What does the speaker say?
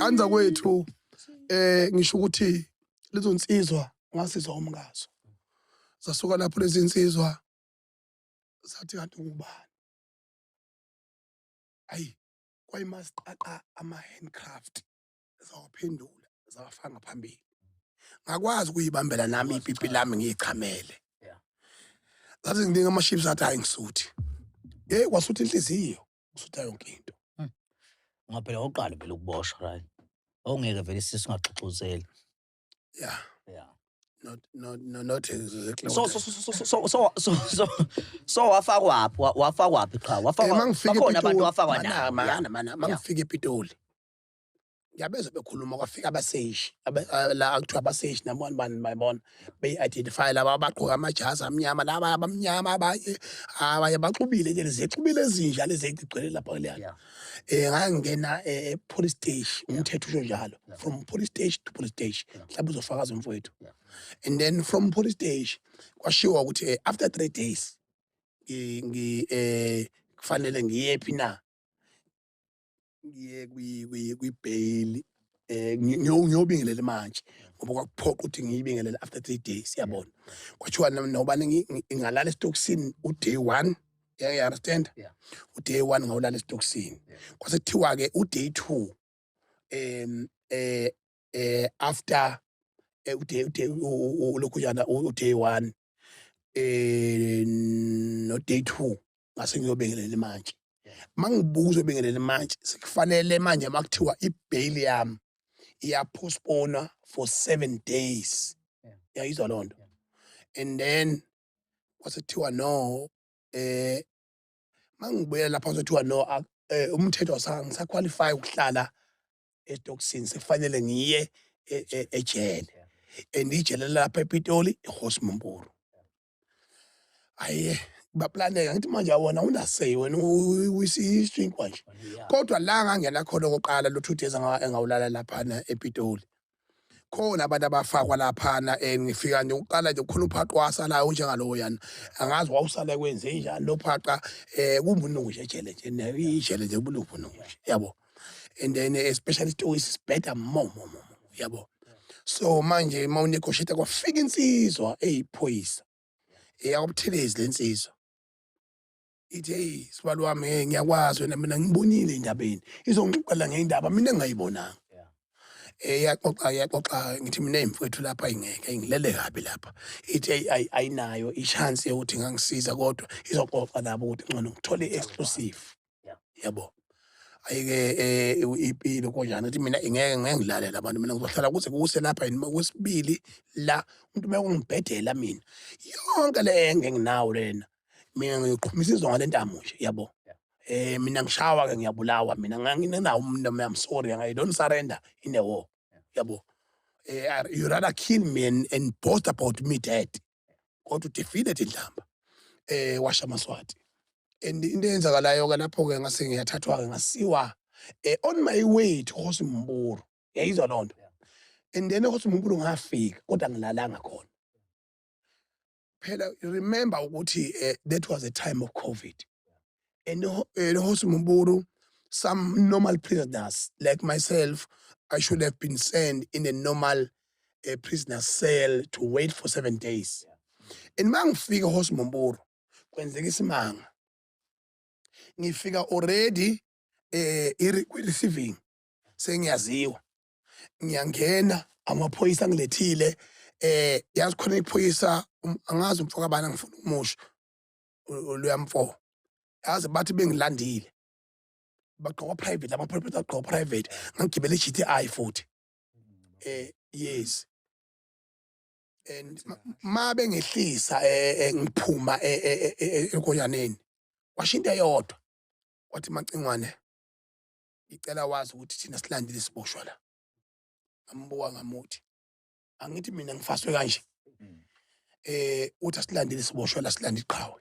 kanza kwethu ngisho ukuthi lezo nsizwa ngasizwa umngazo zasuka lapho lezi insizwa zathi kanti ngubani ayi kwayimasiqaqa ama-handcraft zawaphendula zawafaka phambili ngakwazi ukuyibambela nami ipipi lami ngiyichamele zathi ngidinga ama-chips athi hayi ngisuthi kwasuthi inhliziyo usutha yonke into Ngaphela oqala vele ukuboshwa right ongeke vele sisingaxoxozeli yeah not exactly so wafakwaphi cha bakhona abantu wafakwa nabo mangifika ePitoli ngiyabezwa bekhuluma kwafika abaseshi la akuthiwa abaseshi nabona bani bayibona be-identify laba abagqoka amajazi amnyama laba abamnyama abanye baxubile nje lezexubile ezinja lezegcwele lapha leya ngangena police station umthetho usho njalo from police station to police station mhlawumbe uzofakaza umfowethu and then from police station kwashiwa ukuthi after 3 days kufanele ngiyephi na ngiye kwi-bail ngiyobingelela manje ngoba kwakuphoqa ukuthi ngiyibingelele after 3 days yabona kwathiwa nobani ngalala esitokisini uday 1 you understand uday 1 ngawulala esitokisini kwasethiwa ke uday 2 after uday lokhuyana uday 1 no day 2 ngase ngiyobingelela manje mangibuzo bengelele manje sikufanele manje makuthiwa ibail yami iyapostpone for 7 days yayizwa lonto and then kwasethiwa no mangibuye lapha kwathiwa no umthetho ngisaqualify ukuhlala esitokisini sekufanele ngiye ejele and ijele lapha ePitoli eHosmumpuru aye baplaneka ngithi manje awona unasay wena uyisinkwa nje kodwa la ngangena khona oqala lo 2 days engawulala lapha ePitoli khona abantu abafakwa lapha ngifika nje uqala nje khona uphaqwasa la njengalowo yana angazi wawusala kwenze njani lo phaqa kumbunungu nje ejele nje ijele nje ubunungu yabo and then especially is better more yabo so manje mawunegotiate kwafika insizwa eyiphoyisa eyakubuthelezi lensizwa ithi hey sibalo wami ngiyakwazi wena mina ngibonile indabeni izongixoxela ngeindaba mina engayibonanga yaxoxa ngithi mina emfowethu lapha ingeke ngilele kabi lapha ithi ayinayo ichance yokuthi ngangisiza kodwa izoxoxa nabo ukuthi ngcono ngithole exclusive yabo ayike impilo konjani ukuthi mina ingeke ngilalela abantu mina ngizohlala kuze kuse lapha yini kwesibili la umuntu mayongibhedela mina yonke le enginawo lena mina ngiqhumisa izonga lentamo nje yabo mina ngishawa ke ngiyabulawa mina nganginawo umuntu I'm sorry I don't surrender in the war yabo you rather kill me and boast about me dead kodwa defeated indlamba washa maswati and into eyenzakalayo ke lapho ke ngase ngiyathathwa ke ngasiwa on my way to Hosmumpuru yayizwa lonto and then eHosmumpuru ngafika kodwa ngilalanga khona phela remember ukuthi that was a time of COVID and Hosmumpuru some normal prisoners like myself I should have been sent in a normal prisoner cell to wait for 7 days and mangifika eHosmumpuru kwenzeka isimanga ngifika already receiving sengiyaziwa ngiyangena amaphoyisa ngilethile yazi khona iphoyisa angazi umfoka bana ngifuna umusho luyamfo yazi bathi bengilandile bagqoka private ama-private agqoka private ngangigibele GTI futhi yes and ma bengehlisa ngiphuma ekonyaneni washinto eyodwa wathi Macingwane icela wazi ukuthi thina silandile siboshwa la ngambuka ngamuthi angithi mina ngifaswe kanje uthi asilandile siboshwa la silanda iqhawe